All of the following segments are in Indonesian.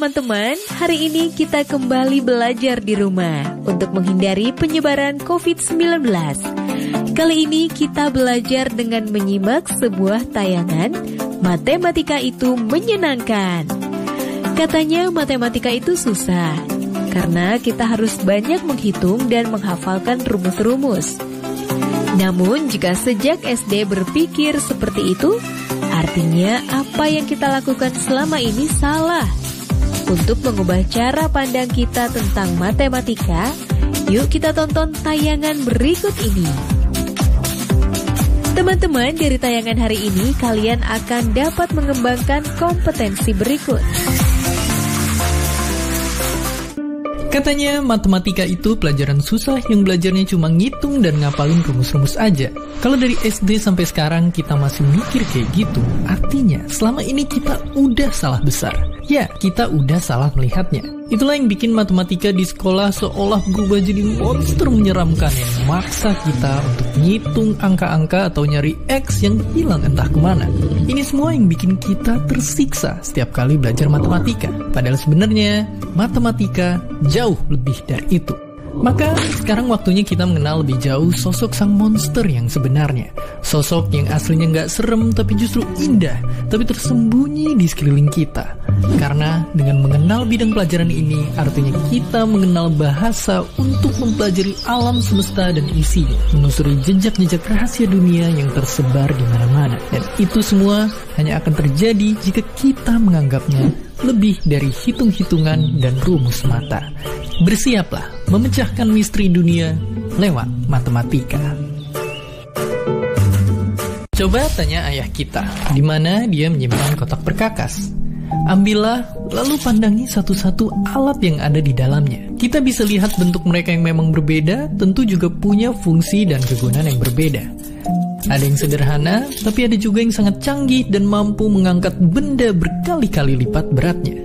teman-teman, hari ini kita kembali belajar di rumah untuk menghindari penyebaran COVID-19. Kali ini kita belajar dengan menyimak sebuah tayangan Matematika itu menyenangkan. Katanya matematika itu susah, karena kita harus banyak menghitung dan menghafalkan rumus-rumus. Namun jika sejak SD berpikir seperti itu, artinya apa yang kita lakukan selama ini salah. Untuk mengubah cara pandang kita tentang matematika, yuk kita tonton tayangan berikut ini. Teman-teman, dari tayangan hari ini kalian akan dapat mengembangkan kompetensi berikut. Katanya matematika itu pelajaran susah yang belajarnya cuma ngitung dan ngapalin rumus-rumus aja. Kalau dari SD sampai sekarang kita masih mikir kayak gitu, artinya selama ini kita udah salah besar. Ya, kita udah salah melihatnya. Itulah yang bikin matematika di sekolah seolah berubah jadi monster menyeramkan yang memaksa kita untuk ngitung angka-angka atau nyari X yang hilang entah kemana. Ini semua yang bikin kita tersiksa setiap kali belajar matematika. Padahal sebenarnya matematika jauh lebih dari itu. Maka sekarang waktunya kita mengenal lebih jauh sosok sang monster yang sebenarnya. Sosok yang aslinya nggak serem tapi justru indah, tapi tersembunyi di sekeliling kita. Karena dengan mengenal bidang pelajaran ini, artinya kita mengenal bahasa untuk mempelajari alam semesta dan isinya, menelusuri jejak-jejak rahasia dunia yang tersebar di mana-mana. Dan itu semua hanya akan terjadi jika kita menganggapnya lebih dari hitung-hitungan dan rumus mata. Bersiaplah memecahkan misteri dunia lewat matematika. Coba tanya ayah kita, di mana dia menyimpan kotak perkakas. Ambillah, lalu pandangi satu-satu alat yang ada di dalamnya. Kita bisa lihat bentuk mereka yang memang berbeda, tentu juga punya fungsi dan kegunaan yang berbeda. Ada yang sederhana, tapi ada juga yang sangat canggih dan mampu mengangkat benda berkali-kali lipat beratnya.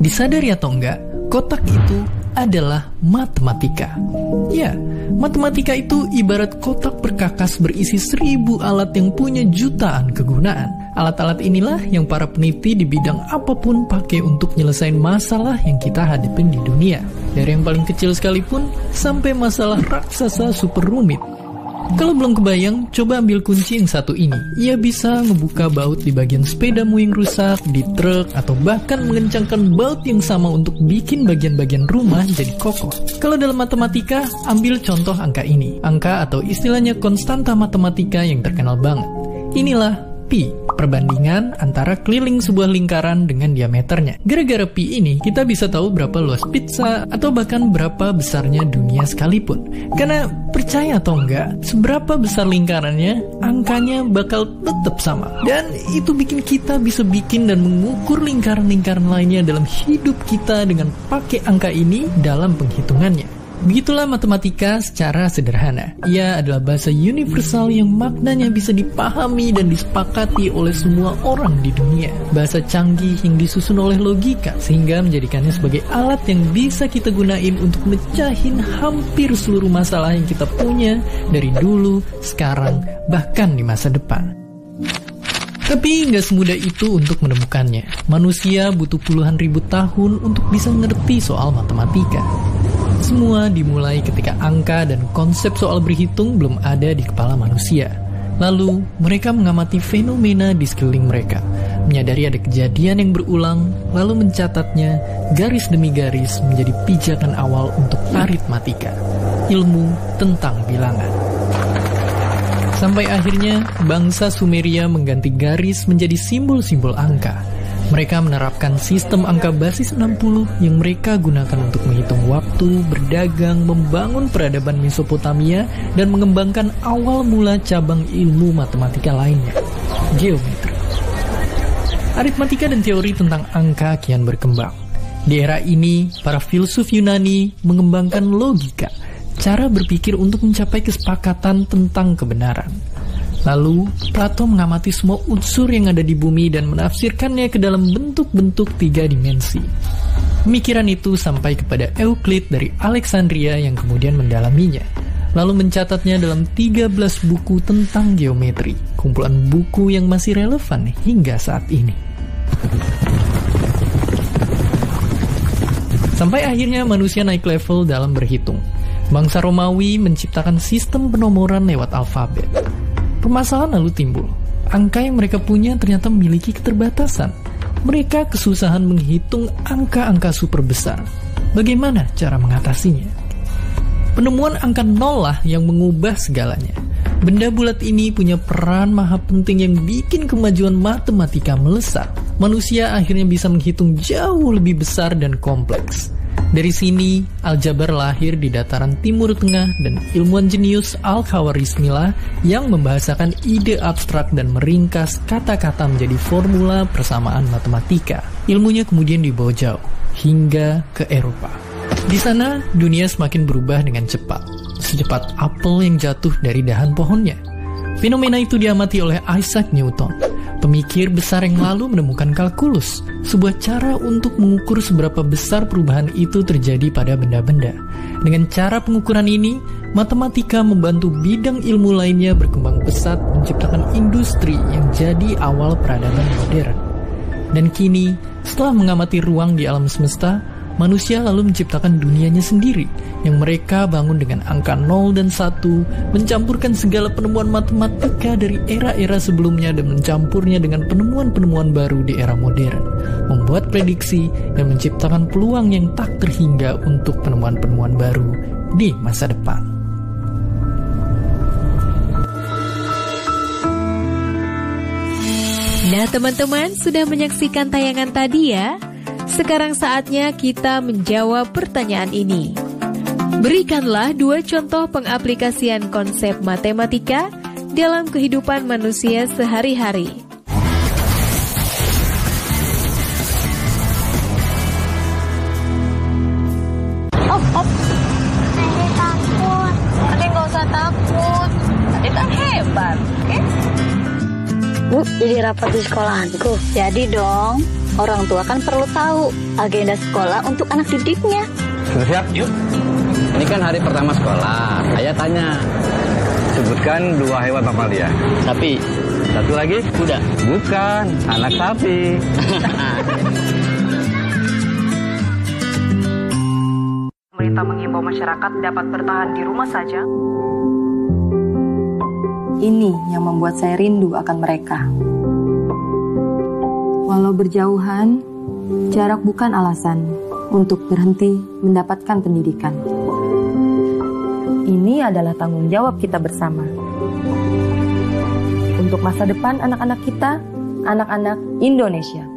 Disadari atau enggak, kotak itu adalah matematika. Ya, matematika itu ibarat kotak perkakas berisi 1000 alat yang punya jutaan kegunaan. Alat-alat inilah yang para peneliti di bidang apapun pakai untuk nyelesain masalah yang kita hadapin di dunia. Dari yang paling kecil sekalipun sampai masalah raksasa super rumit. Kalau belum kebayang, coba ambil kunci yang satu ini. Ia bisa ngebuka baut di bagian sepedamu yang rusak, di truk, atau bahkan mengencangkan baut yang sama untuk bikin bagian-bagian rumah jadi kokoh. Kalau dalam matematika, ambil contoh angka ini. Angka atau istilahnya konstanta matematika yang terkenal banget. Inilah pi, perbandingan antara keliling sebuah lingkaran dengan diameternya. Gara-gara pi ini, kita bisa tahu berapa luas pizza atau bahkan berapa besarnya dunia sekalipun. Karena percaya atau enggak, seberapa besar lingkarannya, angkanya bakal tetap sama. Dan itu bikin kita bisa bikin dan mengukur lingkaran-lingkaran lainnya dalam hidup kita dengan pakai angka ini dalam penghitungannya. Begitulah matematika secara sederhana. Ia adalah bahasa universal yang maknanya bisa dipahami dan disepakati oleh semua orang di dunia. Bahasa canggih yang disusun oleh logika, sehingga menjadikannya sebagai alat yang bisa kita gunain untuk mecahin hampir seluruh masalah yang kita punya dari dulu, sekarang, bahkan di masa depan. Tapi nggak semudah itu untuk menemukannya. Manusia butuh puluhan ribu tahun untuk bisa ngerti soal matematika. Semua dimulai ketika angka dan konsep soal berhitung belum ada di kepala manusia. Lalu, mereka mengamati fenomena di sekeliling mereka, menyadari ada kejadian yang berulang, lalu mencatatnya garis demi garis menjadi pijakan awal untuk aritmatika, ilmu tentang bilangan. Sampai akhirnya, bangsa Sumeria mengganti garis menjadi simbol-simbol angka. Mereka menerapkan sistem angka basis 60 yang mereka gunakan untuk menghitung waktu, berdagang, membangun peradaban Mesopotamia, dan mengembangkan awal mula cabang ilmu matematika lainnya, geometri. Aritmatika dan teori tentang angka kian berkembang. Di era ini, para filsuf Yunani mengembangkan logika, cara berpikir untuk mencapai kesepakatan tentang kebenaran. Lalu, Plato mengamati semua unsur yang ada di bumi dan menafsirkannya ke dalam bentuk-bentuk 3 dimensi. Pemikiran itu sampai kepada Euclid dari Alexandria yang kemudian mendalaminya, lalu mencatatnya dalam 13 buku tentang geometri, kumpulan buku yang masih relevan hingga saat ini. Sampai akhirnya manusia naik level dalam berhitung. Bangsa Romawi menciptakan sistem penomoran lewat alfabet. Permasalahan lalu timbul. Angka yang mereka punya ternyata memiliki keterbatasan. Mereka kesusahan menghitung angka-angka super besar. Bagaimana cara mengatasinya? Penemuan angka nol lah yang mengubah segalanya. Benda bulat ini punya peran maha penting yang bikin kemajuan matematika melesat. Manusia akhirnya bisa menghitung jauh lebih besar dan kompleks. Dari sini, aljabar lahir di dataran Timur Tengah dan ilmuwan jenius Al-Khawarizmi lah yang membahasakan ide abstrak dan meringkas kata-kata menjadi formula persamaan matematika. Ilmunya kemudian dibawa jauh, hingga ke Eropa. Di sana, dunia semakin berubah dengan cepat, secepat apel yang jatuh dari dahan pohonnya. Fenomena itu diamati oleh Isaac Newton, pemikir besar yang lalu menemukan kalkulus, sebuah cara untuk mengukur seberapa besar perubahan itu terjadi pada benda-benda. Dengan cara pengukuran ini, matematika membantu bidang ilmu lainnya berkembang pesat, menciptakan industri yang jadi awal peradaban modern. Dan kini, setelah mengamati ruang di alam semesta, manusia lalu menciptakan dunianya sendiri, yang mereka bangun dengan angka 0 dan 1, mencampurkan segala penemuan matematika dari era-era sebelumnya dan mencampurnya dengan penemuan-penemuan baru di era modern, membuat prediksi dan menciptakan peluang yang tak terhingga untuk penemuan-penemuan baru di masa depan. Nah teman-teman, sudah menyaksikan tayangan tadi ya? Sekarang saatnya kita menjawab pertanyaan ini. Berikanlah 2 contoh pengaplikasian konsep matematika dalam kehidupan manusia sehari-hari. Saya takut. Adik nggak usah takut. Adik kan hebat, oke? Bu, jadi rapat di sekolahanku. Jadi dong, orang tua kan perlu tahu agenda sekolah untuk anak didiknya. Sudah siap? Yuk. Ini kan hari pertama sekolah. Ayah tanya, sebutkan 2 hewan mamalia. Sapi. Satu lagi? Kuda. Bukan, anak sapi. Pemerintah mengimbau masyarakat dapat bertahan di rumah saja. Ini yang membuat saya rindu akan mereka. Walau berjauhan, jarak bukan alasan untuk berhenti mendapatkan pendidikan. Ini adalah tanggung jawab kita bersama. Untuk masa depan anak-anak kita, anak-anak Indonesia.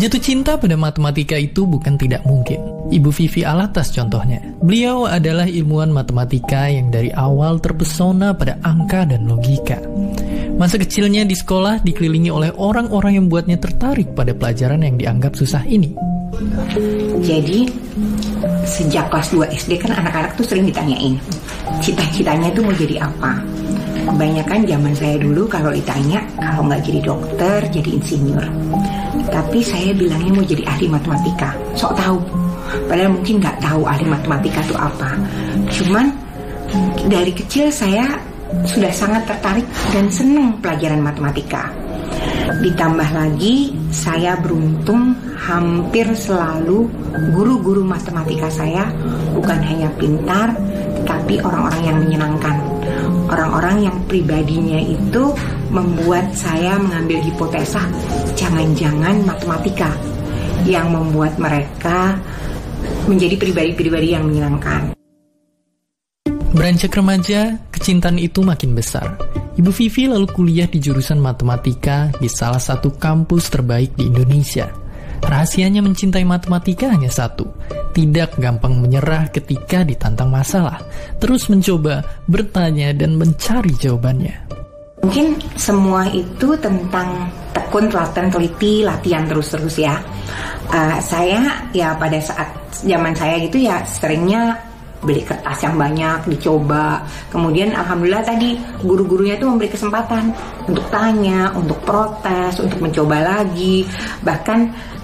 Jatuh cinta pada matematika itu bukan tidak mungkin. Ibu Vivi Alatas contohnya. Beliau adalah ilmuwan matematika yang dari awal terpesona pada angka dan logika. Masa kecilnya di sekolah dikelilingi oleh orang-orang yang membuatnya tertarik pada pelajaran yang dianggap susah ini. Jadi, sejak kelas 2 SD kan anak-anak tuh sering ditanyain, cita-citanya tuh mau jadi apa? Kebanyakan zaman saya dulu kalau ditanya, kalau nggak jadi dokter, jadi insinyur. Tapi saya bilangnya mau jadi ahli matematika, sok tahu. Padahal mungkin nggak tahu ahli matematika itu apa. Cuman dari kecil saya sudah sangat tertarik dan senang pelajaran matematika. Ditambah lagi saya beruntung hampir selalu guru-guru matematika saya bukan hanya pintar, tetapi orang-orang yang menyenangkan. Orang-orang yang pribadinya itu membuat saya mengambil hipotesa jangan-jangan matematika yang membuat mereka menjadi pribadi-pribadi yang menyenangkan. Beranjak remaja, kecintaan itu makin besar. Ibu Vivi lalu kuliah di jurusan matematika di salah satu kampus terbaik di Indonesia. Rahasianya mencintai matematika hanya satu, tidak gampang menyerah ketika ditantang masalah, terus mencoba, bertanya, dan mencari jawabannya. Mungkin semua itu tentang tekun, telaten, teliti, latihan terus-terus ya. Saya ya pada saat zaman saya gitu ya seringnya beli kertas yang banyak, dicoba. Kemudian alhamdulillah tadi guru-gurunya itu memberi kesempatan untuk tanya, untuk protes, untuk mencoba lagi. Bahkan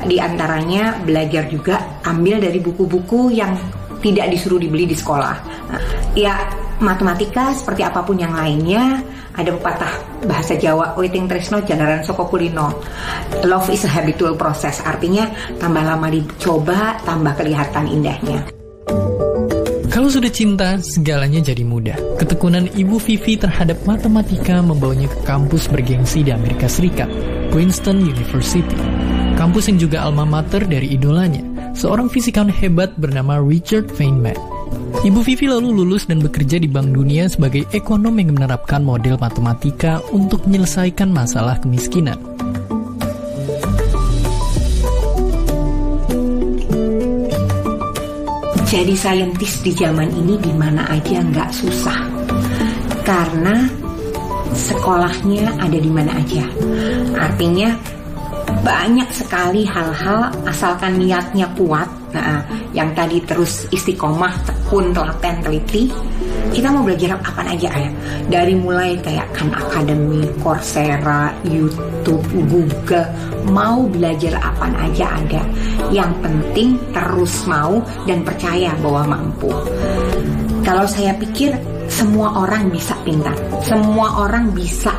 diantaranya belajar juga ambil dari buku-buku yang tidak disuruh dibeli di sekolah. Ya Matematika seperti apapun yang lainnya, ada pepatah bahasa Jawa, witing tresno jalaran soko kulino. Love is a habitual process, artinya tambah lama dicoba, tambah kelihatan indahnya. Kalau sudah cinta, segalanya jadi mudah. Ketekunan Ibu Vivi terhadap matematika membawanya ke kampus bergengsi di Amerika Serikat, Princeton University. Kampus yang juga alma mater dari idolanya, seorang fisikawan hebat bernama Richard Feynman. Ibu Vivi lalu lulus dan bekerja di Bank Dunia sebagai ekonom yang menerapkan model matematika untuk menyelesaikan masalah kemiskinan. Jadi saintis di zaman ini di mana aja nggak susah, karena sekolahnya ada di mana aja. Artinya banyak sekali hal-hal asalkan niatnya kuat. Nah, yang tadi terus istiqomah, tekun, telaten, teliti. Kita mau belajar apa aja ya. Dari mulai kayak Khan Academy, Coursera, YouTube, Google, mau belajar apa aja ada. Yang penting terus mau dan percaya bahwa mampu. Kalau saya pikir semua orang bisa pintar, semua orang bisa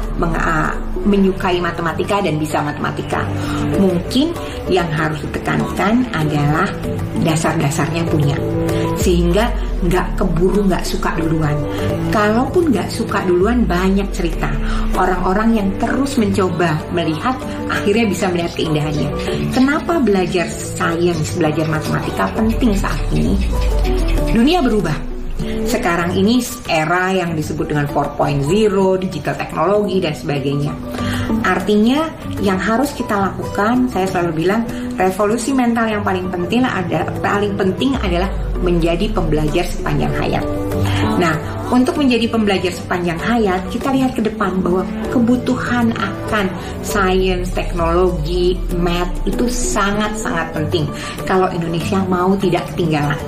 menyukai matematika dan bisa matematika. Mungkin yang harus ditekankan adalah dasar-dasarnya punya, sehingga nggak keburu nggak suka duluan. Kalaupun nggak suka duluan, banyak cerita orang-orang yang terus mencoba melihat, akhirnya bisa melihat keindahannya. Kenapa belajar sains, belajar matematika penting saat ini? Dunia berubah. Sekarang ini era yang disebut dengan 4.0, digital teknologi dan sebagainya. Artinya yang harus kita lakukan, saya selalu bilang, revolusi mental yang paling penting adalah menjadi pembelajar sepanjang hayat. Nah, untuk menjadi pembelajar sepanjang hayat, kita lihat ke depan bahwa kebutuhan akan sains, teknologi, math itu sangat-sangat penting kalau Indonesia mau tidak ketinggalan.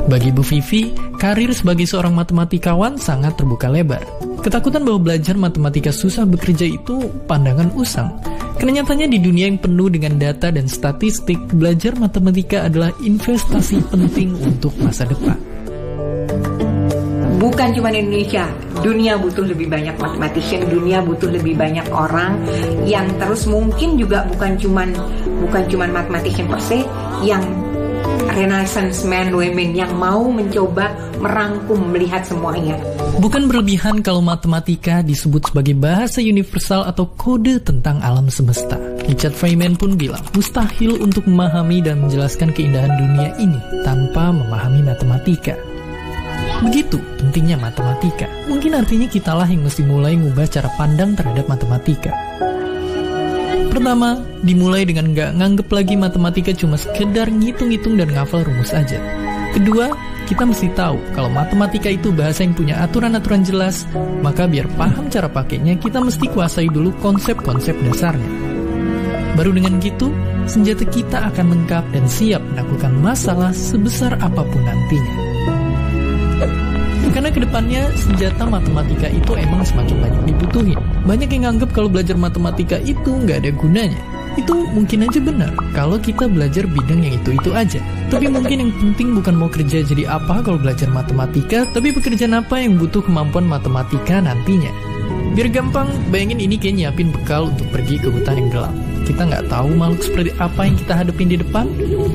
Bagi Bu Vivi, karir sebagai seorang matematikawan sangat terbuka lebar. Ketakutan bahwa belajar matematika susah bekerja itu pandangan usang. Karena nyatanya di dunia yang penuh dengan data dan statistik, belajar matematika adalah investasi penting untuk masa depan. Bukan cuma Indonesia, dunia butuh lebih banyak mathematician, dunia butuh lebih banyak orang yang terus mungkin juga bukan cuman mathematician per se, yang Renaissance men, women yang mau mencoba merangkum, melihat semuanya. Bukan berlebihan kalau matematika disebut sebagai bahasa universal atau kode tentang alam semesta. Richard Feynman pun bilang, mustahil untuk memahami dan menjelaskan keindahan dunia ini tanpa memahami matematika. Begitu pentingnya matematika. Mungkin artinya kitalah yang mesti mulai ngubah cara pandang terhadap matematika. Pertama, dimulai dengan nggak nganggep lagi matematika cuma sekedar ngitung-ngitung dan ngafal rumus aja. Kedua, kita mesti tahu kalau matematika itu bahasa yang punya aturan-aturan jelas, maka biar paham cara pakainya, kita mesti kuasai dulu konsep-konsep dasarnya. Baru dengan gitu, senjata kita akan lengkap dan siap menaklukkan masalah sebesar apapun nantinya. Karena kedepannya senjata matematika itu emang semakin banyak dibutuhin. Banyak yang nganggep kalau belajar matematika itu nggak ada gunanya. Itu mungkin aja benar kalau kita belajar bidang yang itu-itu aja. Tapi mungkin yang penting bukan mau kerja jadi apa kalau belajar matematika, tapi pekerjaan apa yang butuh kemampuan matematika nantinya. Biar gampang, bayangin ini kayak nyiapin bekal untuk pergi ke hutan yang gelap. Kita nggak tahu makhluk seperti apa yang kita hadapin di depan,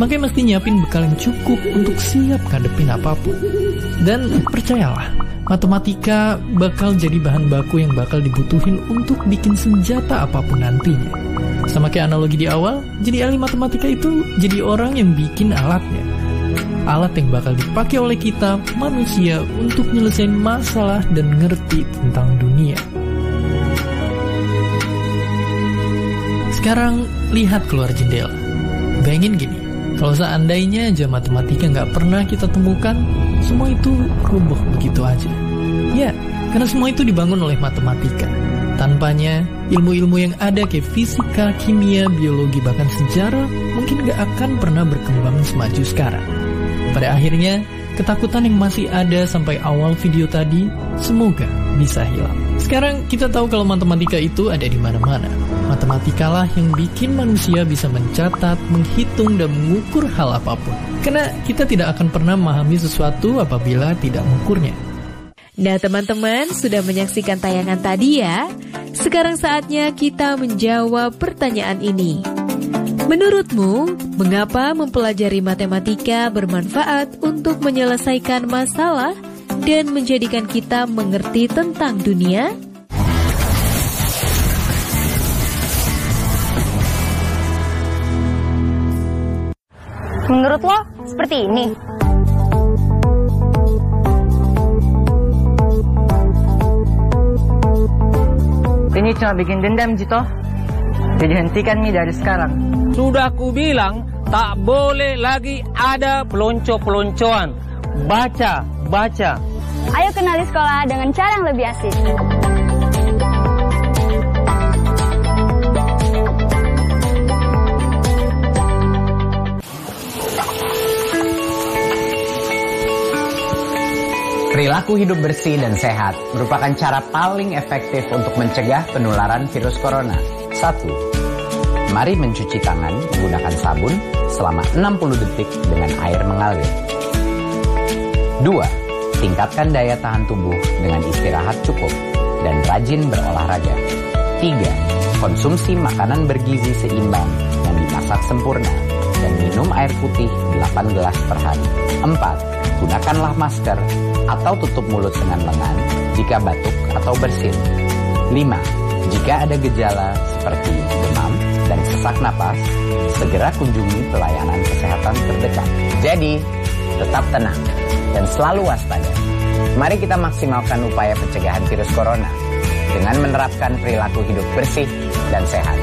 makanya mesti nyiapin bekal yang cukup untuk siap ngadepin apapun. Dan percayalah, matematika bakal jadi bahan baku yang bakal dibutuhin untuk bikin senjata apapun nantinya. Sama kayak analogi di awal, jadi ahli matematika itu jadi orang yang bikin alatnya. Alat yang bakal dipakai oleh kita, manusia, untuk nyelesain masalah dan ngerti tentang dunia. Sekarang, lihat keluar jendela. Bayangin gini, kalau seandainya aja matematika nggak pernah kita temukan, semua itu rubuh begitu aja. Ya, karena semua itu dibangun oleh matematika. Tanpanya, ilmu-ilmu yang ada kayak fisika, kimia, biologi, bahkan sejarah mungkin nggak akan pernah berkembang semaju sekarang. Pada akhirnya, ketakutan yang masih ada sampai awal video tadi, semoga bisa hilang. Sekarang kita tahu kalau matematika itu ada di mana-mana. Matematikalah yang bikin manusia bisa mencatat, menghitung, dan mengukur hal apapun. Karena kita tidak akan pernah memahami sesuatu apabila tidak mengukurnya. Nah teman-teman, sudah menyaksikan tayangan tadi ya? Sekarang saatnya kita menjawab pertanyaan ini. Menurutmu, mengapa mempelajari matematika bermanfaat untuk menyelesaikan masalah dan menjadikan kita mengerti tentang dunia? Menurut lo, seperti ini? Ini cuma bikin dendam, Jito. Jadi hentikan Mi dari sekarang. Sudah ku bilang, tak boleh lagi ada pelonco-peloncoan. Baca. Ayo kenali sekolah dengan cara yang lebih asik. Perilaku hidup bersih dan sehat merupakan cara paling efektif untuk mencegah penularan virus corona. 1. Mari mencuci tangan menggunakan sabun selama 60 detik dengan air mengalir. 2. Tingkatkan daya tahan tubuh dengan istirahat cukup dan rajin berolahraga. 3. Konsumsi makanan bergizi seimbang yang dimasak sempurna dan minum air putih 8 gelas per hari. 4. Gunakanlah masker atau tutup mulut dengan lengan jika batuk atau bersin. 5. Jika ada gejala seperti demam dan sesak napas, segera kunjungi pelayanan kesehatan terdekat. Jadi, tetap tenang dan selalu waspada. Mari kita maksimalkan upaya pencegahan virus corona dengan menerapkan perilaku hidup bersih dan sehat.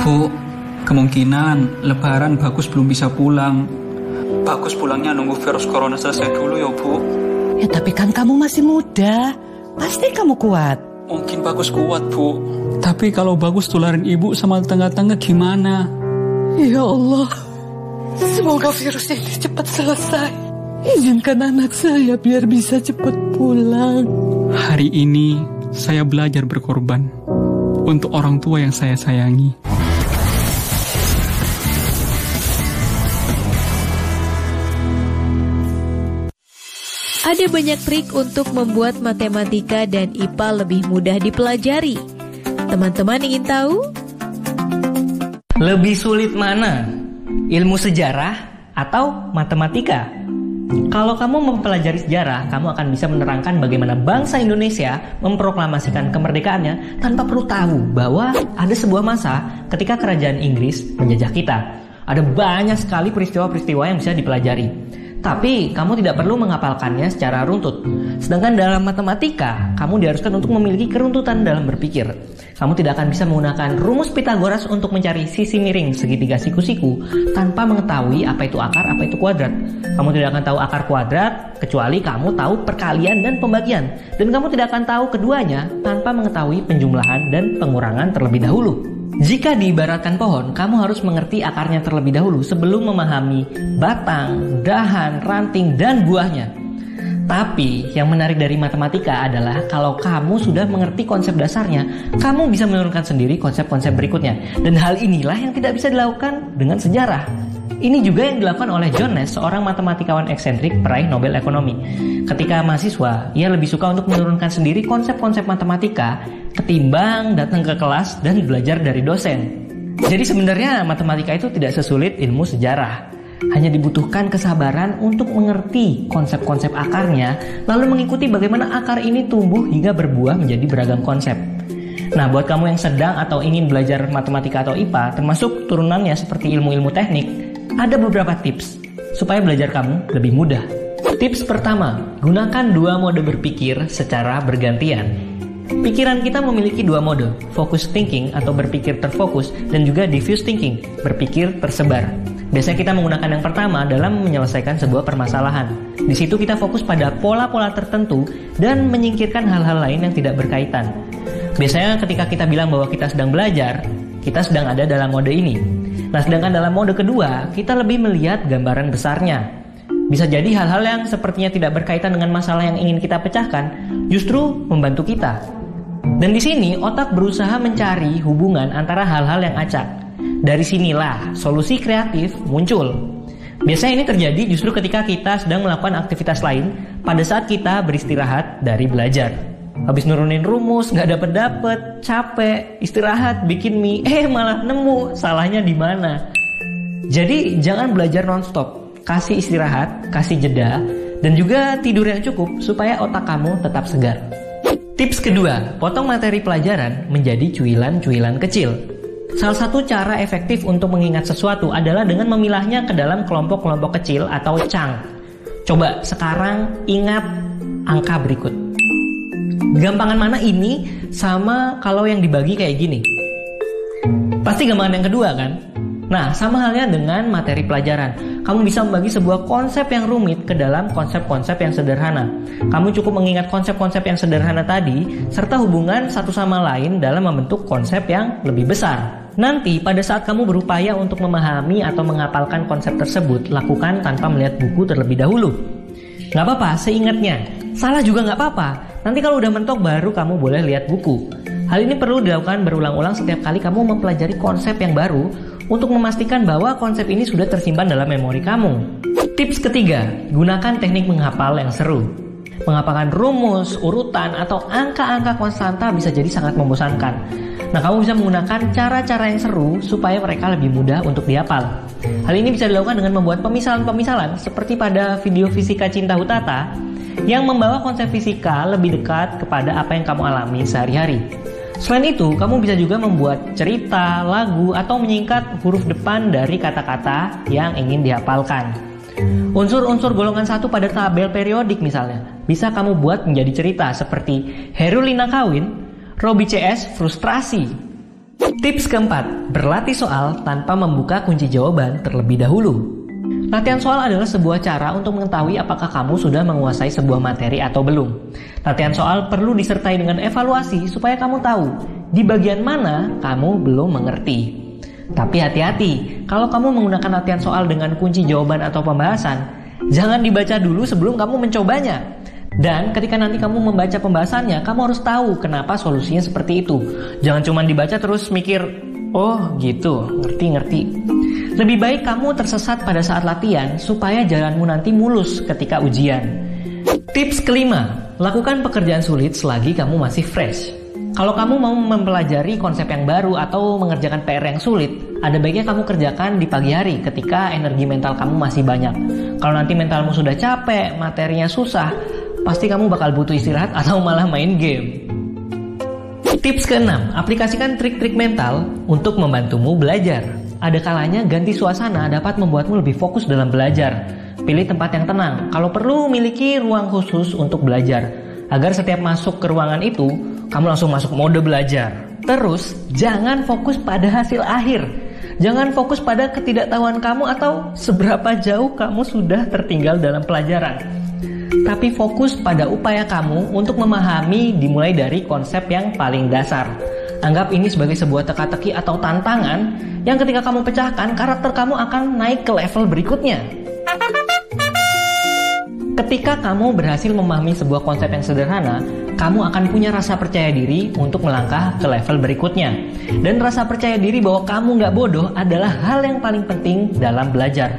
Bu, kemungkinan Lebaran Bagus belum bisa pulang. Bagus pulangnya nunggu virus corona selesai dulu ya, Bu. Ya tapi kan kamu masih muda, pasti kamu kuat. Mungkin Bagus kuat, Bu. Tapi kalau Bagus tularin ibu sama tetangga-tetangga gimana? Ya Allah, semoga virus ini cepat selesai. Izinkan anak saya biar bisa cepat pulang. Hari ini saya belajar berkorban untuk orang tua yang saya sayangi. Ada banyak trik untuk membuat matematika dan IPA lebih mudah dipelajari. Teman-teman ingin tahu? Lebih sulit mana? Ilmu sejarah atau matematika? Kalau kamu mempelajari sejarah, kamu akan bisa menerangkan bagaimana bangsa Indonesia memproklamasikan kemerdekaannya tanpa perlu tahu bahwa ada sebuah masa ketika kerajaan Inggris menjajah kita. Ada banyak sekali peristiwa-peristiwa yang bisa dipelajari. Tapi kamu tidak perlu menghafalkannya secara runtut. Sedangkan dalam matematika, kamu diharuskan untuk memiliki keruntutan dalam berpikir. Kamu tidak akan bisa menggunakan rumus Pitagoras untuk mencari sisi miring segitiga siku-siku tanpa mengetahui apa itu akar, apa itu kuadrat. Kamu tidak akan tahu akar kuadrat kecuali kamu tahu perkalian dan pembagian. Dan kamu tidak akan tahu keduanya tanpa mengetahui penjumlahan dan pengurangan terlebih dahulu. Jika diibaratkan pohon, kamu harus mengerti akarnya terlebih dahulu sebelum memahami batang, dahan, ranting, dan buahnya. Tapi yang menarik dari matematika adalah kalau kamu sudah mengerti konsep dasarnya, kamu bisa menurunkan sendiri konsep-konsep berikutnya. Dan hal inilah yang tidak bisa dilakukan dengan sejarah. Ini juga yang dilakukan oleh John Nash, seorang matematikawan eksentrik peraih Nobel Ekonomi. Ketika mahasiswa, ia lebih suka untuk menurunkan sendiri konsep-konsep matematika ketimbang datang ke kelas dan belajar dari dosen. Jadi sebenarnya matematika itu tidak sesulit ilmu sejarah. Hanya dibutuhkan kesabaran untuk mengerti konsep-konsep akarnya, lalu mengikuti bagaimana akar ini tumbuh hingga berbuah menjadi beragam konsep. Nah, buat kamu yang sedang atau ingin belajar matematika atau IPA, termasuk turunannya seperti ilmu-ilmu teknik, ada beberapa tips supaya belajar kamu lebih mudah. Tips pertama, gunakan dua mode berpikir secara bergantian. Pikiran kita memiliki dua mode, focus thinking atau berpikir terfokus, dan juga diffuse thinking, berpikir tersebar. Biasanya kita menggunakan yang pertama dalam menyelesaikan sebuah permasalahan. Di situ kita fokus pada pola-pola tertentu dan menyingkirkan hal-hal lain yang tidak berkaitan. Biasanya ketika kita bilang bahwa kita sedang belajar, kita sedang ada dalam mode ini. Nah, sedangkan dalam mode kedua, kita lebih melihat gambaran besarnya. Bisa jadi hal-hal yang sepertinya tidak berkaitan dengan masalah yang ingin kita pecahkan, justru membantu kita. Dan di sini otak berusaha mencari hubungan antara hal-hal yang acak. Dari sinilah solusi kreatif muncul. Biasanya ini terjadi justru ketika kita sedang melakukan aktivitas lain pada saat kita beristirahat dari belajar. Habis nurunin rumus, nggak dapet, capek, istirahat, bikin mie, malah nemu salahnya di mana. Jadi jangan belajar nonstop, kasih istirahat, kasih jeda, dan juga tidur yang cukup supaya otak kamu tetap segar. Tips kedua, potong materi pelajaran menjadi cuilan-cuilan kecil. Salah satu cara efektif untuk mengingat sesuatu adalah dengan memilahnya ke dalam kelompok-kelompok kecil atau chunk. Coba sekarang ingat angka berikut. Gampangan mana ini sama kalau yang dibagi kayak gini? Pasti gampangan yang kedua kan? Nah, sama halnya dengan materi pelajaran. Kamu bisa membagi sebuah konsep yang rumit ke dalam konsep-konsep yang sederhana. Kamu cukup mengingat konsep-konsep yang sederhana tadi, serta hubungan satu sama lain dalam membentuk konsep yang lebih besar. Nanti, pada saat kamu berupaya untuk memahami atau menghafalkan konsep tersebut, lakukan tanpa melihat buku terlebih dahulu. Gak apa-apa, seingatnya. Salah juga gak apa-apa. Nanti kalau udah mentok baru kamu boleh lihat buku. Hal ini perlu dilakukan berulang-ulang setiap kali kamu mempelajari konsep yang baru untuk memastikan bahwa konsep ini sudah tersimpan dalam memori kamu. Tips ketiga, gunakan teknik menghafal yang seru. Menghafalkan rumus, urutan, atau angka-angka konstanta bisa jadi sangat membosankan. Nah, kamu bisa menggunakan cara-cara yang seru supaya mereka lebih mudah untuk dihafal. Hal ini bisa dilakukan dengan membuat pemisalan-pemisalan seperti pada video Fisika Cinta Hutata yang membawa konsep fisika lebih dekat kepada apa yang kamu alami sehari-hari. Selain itu, kamu bisa juga membuat cerita, lagu, atau menyingkat huruf depan dari kata-kata yang ingin dihafalkan. Unsur-unsur golongan 1 pada tabel periodik misalnya, bisa kamu buat menjadi cerita seperti Herulina kawin, Robi CS frustrasi. Tips keempat, berlatih soal tanpa membuka kunci jawaban terlebih dahulu. Latihan soal adalah sebuah cara untuk mengetahui apakah kamu sudah menguasai sebuah materi atau belum. Latihan soal perlu disertai dengan evaluasi supaya kamu tahu di bagian mana kamu belum mengerti. Tapi hati-hati, kalau kamu menggunakan latihan soal dengan kunci jawaban atau pembahasan, jangan dibaca dulu sebelum kamu mencobanya. Dan ketika nanti kamu membaca pembahasannya, kamu harus tahu kenapa solusinya seperti itu. Jangan cuma dibaca terus mikir, oh gitu, ngerti. Lebih baik kamu tersesat pada saat latihan supaya jalanmu nanti mulus ketika ujian. Tips kelima, lakukan pekerjaan sulit selagi kamu masih fresh. Kalau kamu mau mempelajari konsep yang baru atau mengerjakan PR yang sulit, ada baiknya kamu kerjakan di pagi hari ketika energi mental kamu masih banyak. Kalau nanti mentalmu sudah capek, materinya susah, pasti kamu bakal butuh istirahat atau malah main game. Tips keenam, aplikasikan trik-trik mental untuk membantumu belajar. Ada kalanya ganti suasana dapat membuatmu lebih fokus dalam belajar. Pilih tempat yang tenang. Kalau perlu, miliki ruang khusus untuk belajar. Agar setiap masuk ke ruangan itu, kamu langsung masuk mode belajar. Terus, jangan fokus pada hasil akhir. Jangan fokus pada ketidaktahuan kamu atau seberapa jauh kamu sudah tertinggal dalam pelajaran. Tapi fokus pada upaya kamu untuk memahami dimulai dari konsep yang paling dasar. Anggap ini sebagai sebuah teka-teki atau tantangan yang ketika kamu pecahkan, karakter kamu akan naik ke level berikutnya. Ketika kamu berhasil memahami sebuah konsep yang sederhana, kamu akan punya rasa percaya diri untuk melangkah ke level berikutnya. Dan rasa percaya diri bahwa kamu nggak bodoh adalah hal yang paling penting dalam belajar.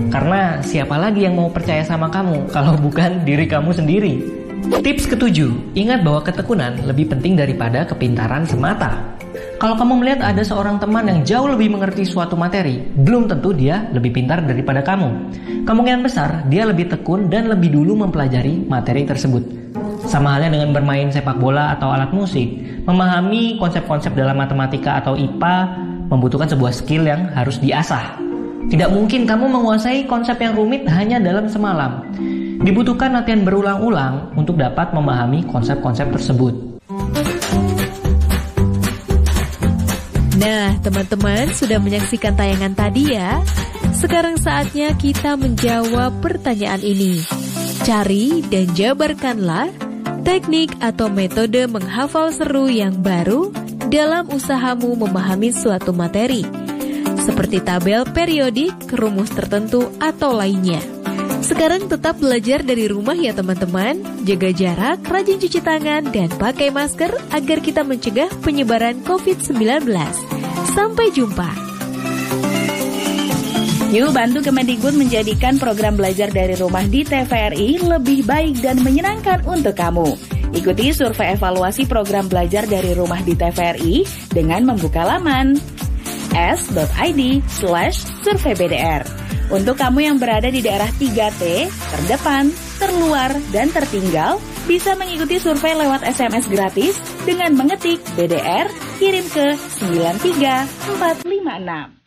Karena siapa lagi yang mau percaya sama kamu kalau bukan diri kamu sendiri? Tips ketujuh, ingat bahwa ketekunan lebih penting daripada kepintaran semata. Kalau kamu melihat ada seorang teman yang jauh lebih mengerti suatu materi, belum tentu dia lebih pintar daripada kamu. Kemungkinan besar dia lebih tekun dan lebih dulu mempelajari materi tersebut. Sama halnya dengan bermain sepak bola atau alat musik, memahami konsep-konsep dalam matematika atau IPA membutuhkan sebuah skill yang harus diasah. Tidak mungkin kamu menguasai konsep yang rumit hanya dalam semalam. Dibutuhkan latihan berulang-ulang untuk dapat memahami konsep-konsep tersebut. Nah, teman-teman sudah menyaksikan tayangan tadi ya. Sekarang saatnya kita menjawab pertanyaan ini. Cari dan jabarkanlah teknik atau metode menghafal seru yang baru dalam usahamu memahami suatu materi, seperti tabel periodik, rumus tertentu, atau lainnya. Sekarang tetap belajar dari rumah ya teman-teman. Jaga jarak, rajin cuci tangan, dan pakai masker agar kita mencegah penyebaran COVID-19. Sampai jumpa. Yuk bantu Kemendikbud menjadikan program belajar dari rumah di TVRI lebih baik dan menyenangkan untuk kamu. Ikuti survei evaluasi program belajar dari rumah di TVRI dengan membuka laman s.id/surveybdr. Untuk kamu yang berada di daerah 3T, terdepan, terluar, dan tertinggal, bisa mengikuti survei lewat SMS gratis dengan mengetik BDR, kirim ke 93456.